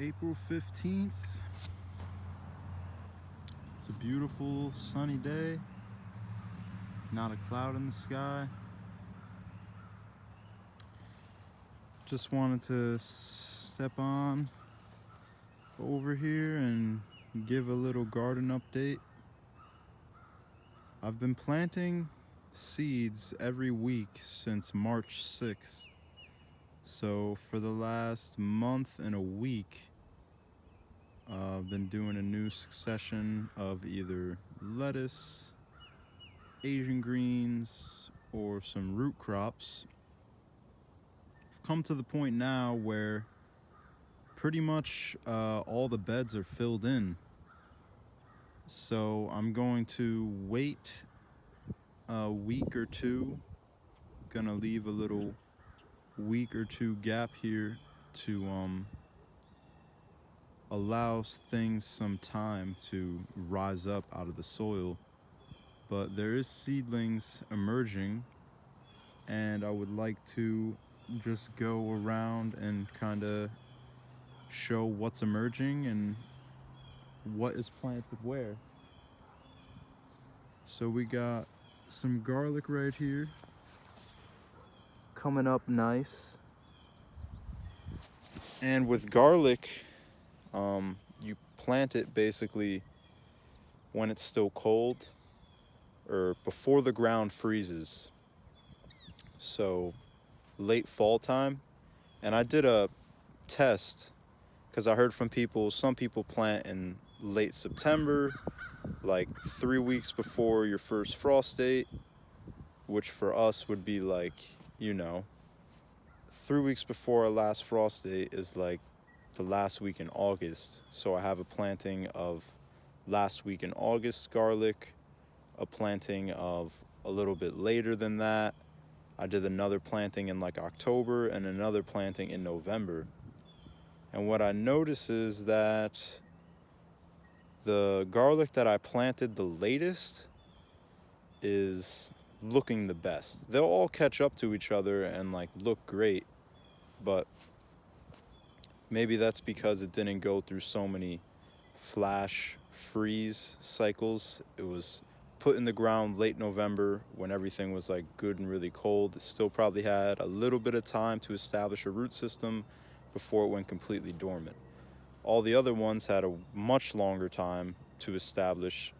April 15th. It's a beautiful sunny day, not a cloud in the sky. Just wanted to step on over here and give a little garden update. I've been planting seeds every week since March 6th. So for the last month and a week, I've been doing a new succession of either lettuce, Asian greens, or some root crops. I've come to the point now where pretty much all the beds are filled in. So I'm going to wait a week or two. Gonna leave a little week or two gap here to allow things some time to rise up out of the soil. But there is seedlings emerging, and I would like to just go around and kind of show what's emerging and what is planted where. So we got some garlic right here coming up nice. And with garlic, you plant it basically when it's still cold or before the ground freezes. So late fall time. And I did a test because I heard from people, some people plant in late September, like 3 weeks before your first frost date, which for us would be like, 3 weeks before our last frost date is like the last week in August. So I have a planting of last week in August garlic, a planting of a little bit later than that. I did another planting in like October and another planting in November. And what I notice is that the garlic that I planted the latest is looking the best. They'll all catch up to each other and like look great, but maybe that's because it didn't go through so many flash freeze cycles. It was put in the ground late November when everything was like good and really cold. It still probably had a little bit of time to establish a root system before it went completely dormant. All the other ones had a much longer time to establish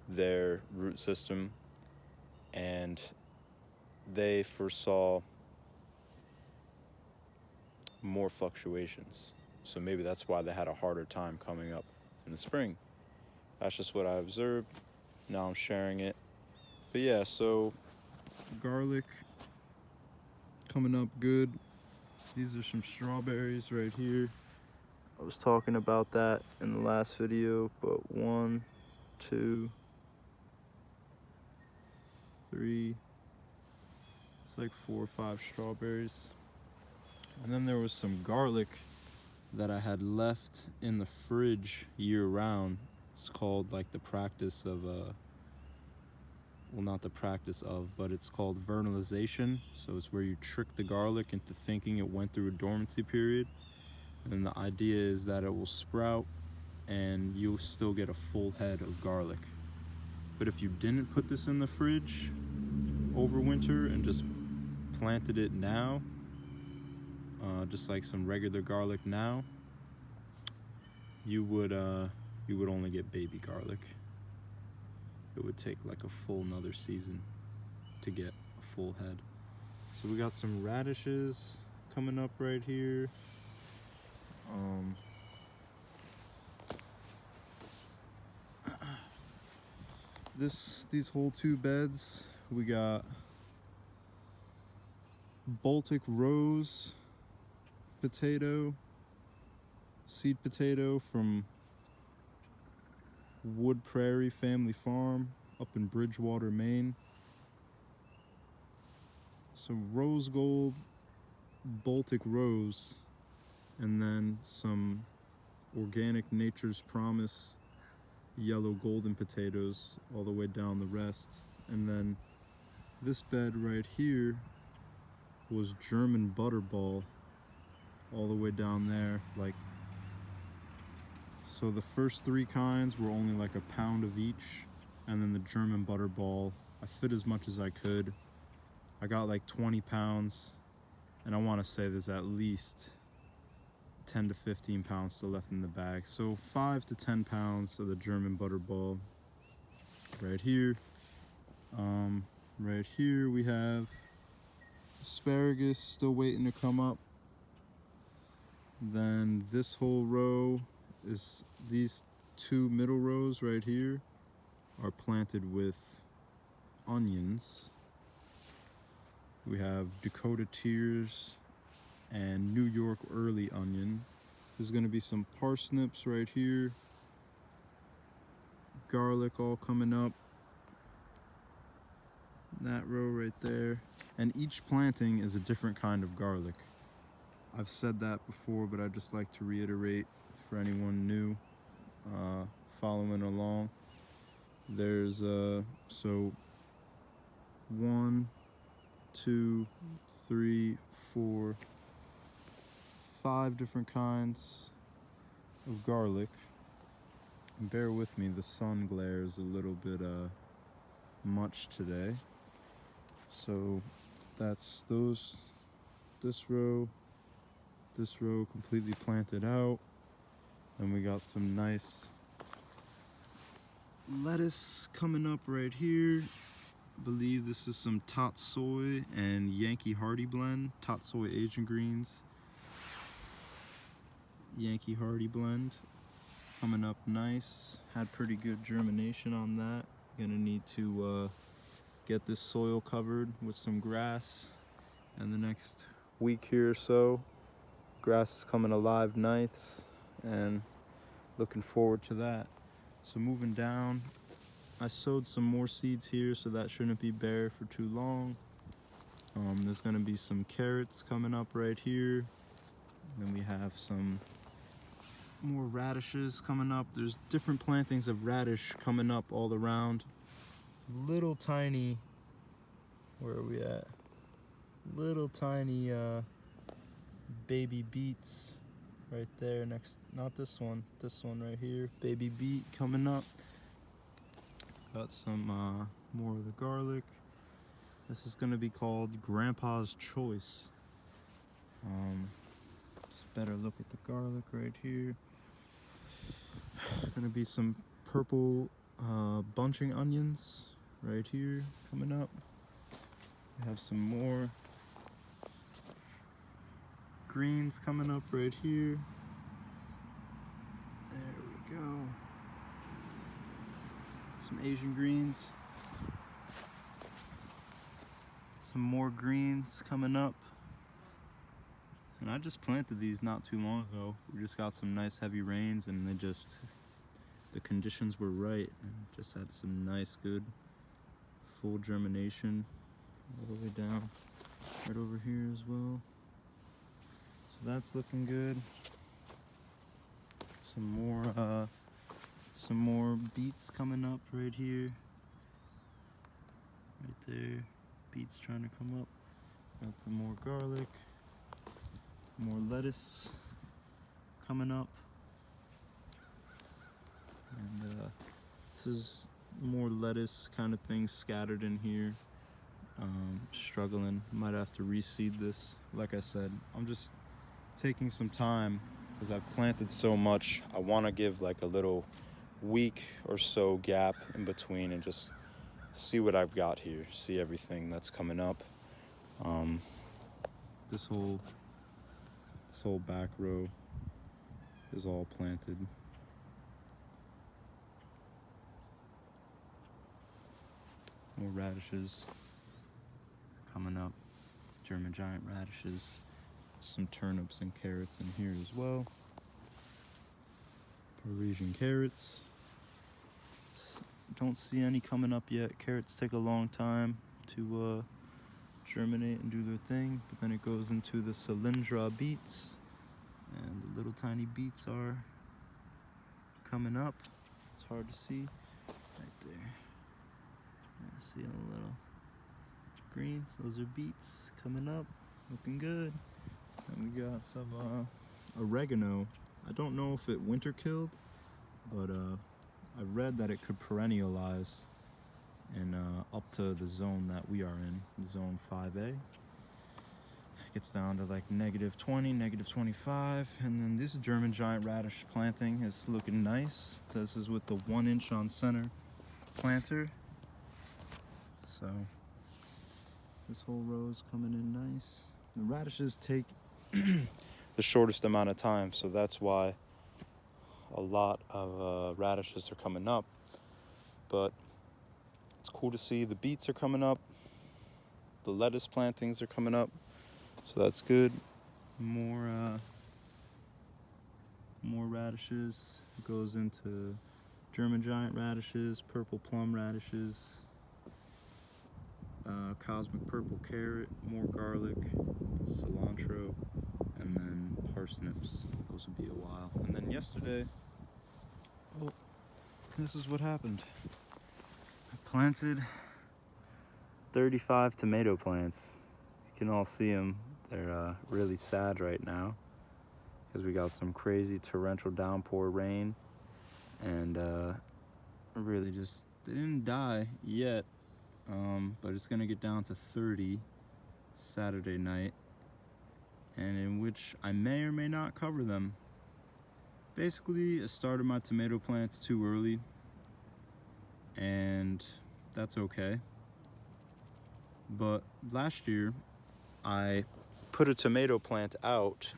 their root system, and they foresaw more fluctuations. So maybe that's why they had a harder time coming up in the spring. That's just what I observed. Now I'm sharing it. But yeah, so garlic coming up good. These are some strawberries right here. I was talking about that in the last video, but 1, 2, 3, it's like 4 or 5 strawberries. And then there was some garlic that I had left in the fridge year round. It's called like the practice of well, not the practice of, but it's called vernalization. So it's where you trick the garlic into thinking it went through a dormancy period. And the idea is that it will sprout and you'll still get a full head of garlic. But if you didn't put this in the fridge over winter and just planted it now, just like some regular garlic now, you would only get baby garlic. It would take like a full another season to get a full head. So we got some radishes coming up right here. These whole 2 beds, we got Baltic rose potato, seed potato from Wood Prairie Family Farm up in Bridgewater, Maine. So rose gold, Baltic rose, and then some organic Nature's Promise yellow golden potatoes all the way down the rest. And then this bed right here was German butterball all the way down there, like So the first 3 kinds were only like a pound of each, and then the German butterball, I fit as much as I could. I got like 20 pounds, and I want to say there's at least 10 to 15 pounds still left in the bag. So 5 to 10 pounds of the German butterball right here. Right here we have asparagus still waiting to come up. Then this whole row is, these 2 middle rows right here are planted with onions. We have Dakota Tears and New York early onion. There's going to be some parsnips right here, garlic all coming up, that row right there, and each planting is a different kind of garlic. I've said that before, but I just like to reiterate for anyone new following along. There's so 1, 2, 3, 4, 5 different kinds of garlic. And bear with me, the sun glare is a little bit much today. So that's this row completely planted out. Then we got some nice lettuce coming up right here. I believe this is some tot soy and Yankee Hardy blend, tot soy Asian greens, Yankee Hardy blend coming up nice. Had pretty good germination on that. Gonna need to get this soil covered with some grass in the next week here or so. Grass is coming alive nice, and looking forward to that. So moving down, I sowed some more seeds here, so that shouldn't be bare for too long. There's gonna be some carrots coming up right here. Then we have some more radishes coming up. There's different plantings of radish coming up all around. Little tiny, where are we at? Little tiny baby beets right there next, not this one right here, baby beet coming up. Got some more of the garlic. This is going to be called Grandpa's Choice. Just better look at the garlic right here. Gonna be some purple bunching onions right here coming up. We have some more greens coming up right here. There we go. Some Asian greens. Some more greens coming up. And I just planted these not too long ago. We just got some nice heavy rains, and the conditions were right, and just had some nice good full germination all the way down right over here as well. So that's looking good. Some more beets coming up right here. Right there. Beets trying to come up. Got the more garlic. More lettuce coming up. And this is more lettuce kind of things scattered in here. Struggling, might have to reseed this. Like I said, I'm just taking some time because I've planted so much. I want to give like a little week or so gap in between and just see what I've got here, see everything that's coming up. This whole back row is all planted. More radishes coming up, German giant radishes, some turnips and carrots in here as well. Parisian carrots. Don't see any coming up yet. Carrots take a long time to germinate and do their thing, but then it goes into the cylindra beets, and the little tiny beets are coming up. It's hard to see right there. Yeah, see a little greens. Those are beets coming up, looking good. And we got some oregano. I don't know if it winter killed, but I read that it could perennialize in up to the zone that we are in, zone 5A. Gets down to like -20, -25, and then this German giant radish planting is looking nice. This is with the 1-inch on center planter. So this whole row is coming in nice. The radishes take the shortest amount of time, so that's why a lot of radishes are coming up. But it's cool to see the beets are coming up, the lettuce plantings are coming up, so that's good. More radishes. It goes into German giant radishes, purple plum radishes, cosmic purple carrot, more garlic, cilantro, and then parsnips. Those will be a while. And then yesterday, oh, this is what happened. I planted 35 tomato plants. You can all see them. They're really sad right now because we got some crazy torrential downpour rain, and really just, they didn't die yet, but it's gonna get down to 30 Saturday night, and in which I may or may not cover them. Basically, I started my tomato plants too early, and that's okay. But last year, I put a tomato plant out.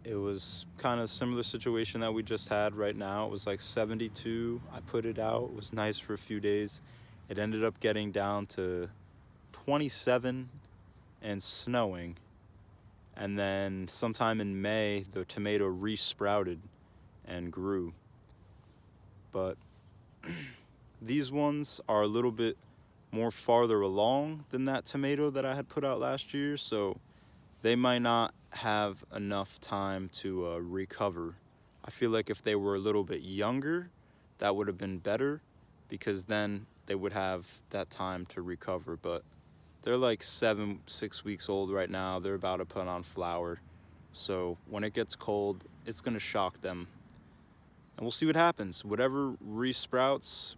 It was kind of a similar situation that we just had right now. It was like 72. I put it out. It was nice for a few days. It ended up getting down to 27 and snowing. And then sometime in May, the tomato re-sprouted and grew. But these ones are a little bit more farther along than that tomato that I had put out last year, so they might not have enough time to recover. I feel like if they were a little bit younger, that would have been better, because then they would have that time to recover. But they're like 6 weeks old right now. They're about to put on flower. So when it gets cold, it's gonna shock them. And we'll see what happens. Whatever resprouts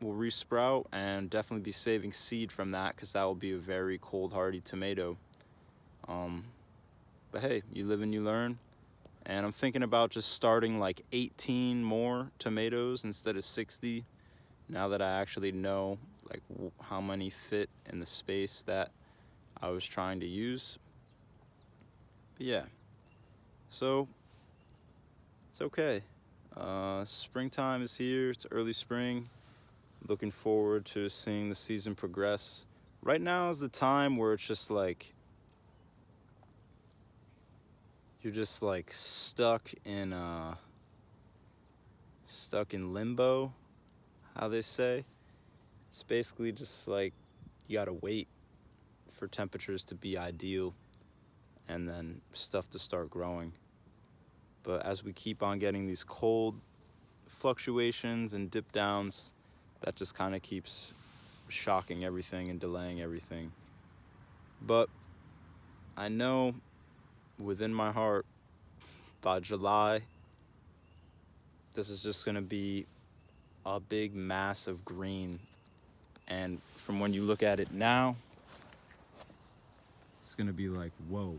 will resprout, and definitely be saving seed from that, because that will be a very cold hardy tomato. But hey, you live and you learn. And I'm thinking about just starting like 18 more tomatoes instead of 60, now that I actually know like how many fit in the space that I was trying to use. But yeah, so it's okay. Springtime is here. It's early spring. Looking forward to seeing the season progress. Right now is the time where it's just like, you're just like stuck in limbo, how they say. It's basically just like you gotta wait for temperatures to be ideal and then stuff to start growing. But as we keep on getting these cold fluctuations and dip downs, that just kind of keeps shocking everything and delaying everything. But I know within my heart, by July, this is just gonna be a big mass of green. And from when you look at it now, it's gonna be like, whoa.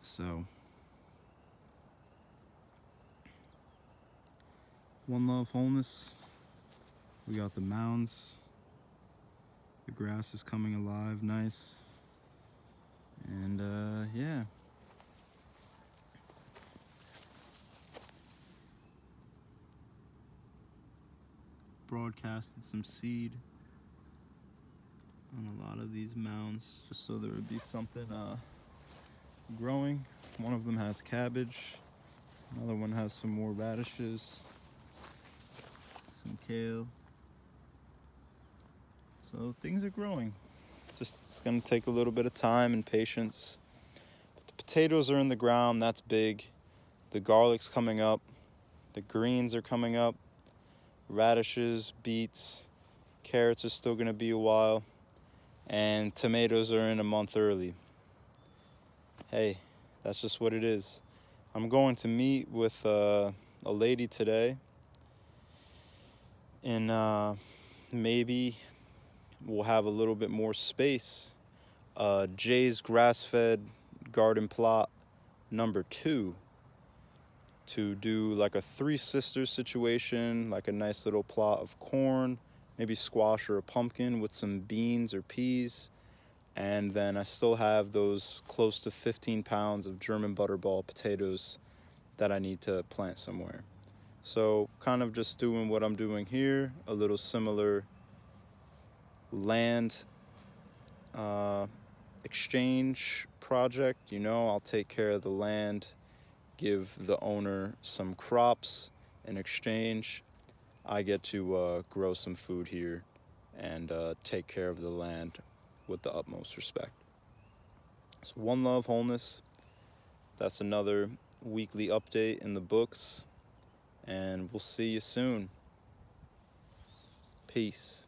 So, one love wholeness. We got the mounds. The grass is coming alive, nice. And yeah. Broadcasted some seed on a lot of these mounds, just so there would be something growing. One of them has cabbage. Another one has some more radishes, some kale. So things are growing. Just, it's gonna take a little bit of time and patience. But the potatoes are in the ground, that's big. The garlic's coming up. The greens are coming up. Radishes, beets, carrots are still gonna be a while. And tomatoes are in a month early. Hey, That's just what it is. I'm going to meet with a lady today, and maybe we'll have a little bit more space. Jay's grass-fed garden plot #2 to do like a Three Sisters situation, like a nice little plot of corn, maybe squash or a pumpkin with some beans or peas. And then I still have those close to 15 pounds of German butterball potatoes that I need to plant somewhere. So kind of just doing what I'm doing here, a little similar land exchange project. You know, I'll take care of the land, give the owner some crops in exchange. I get to grow some food here and take care of the land with the utmost respect. So One Love Wholeness, that's another weekly update in the books, and we'll see you soon. Peace.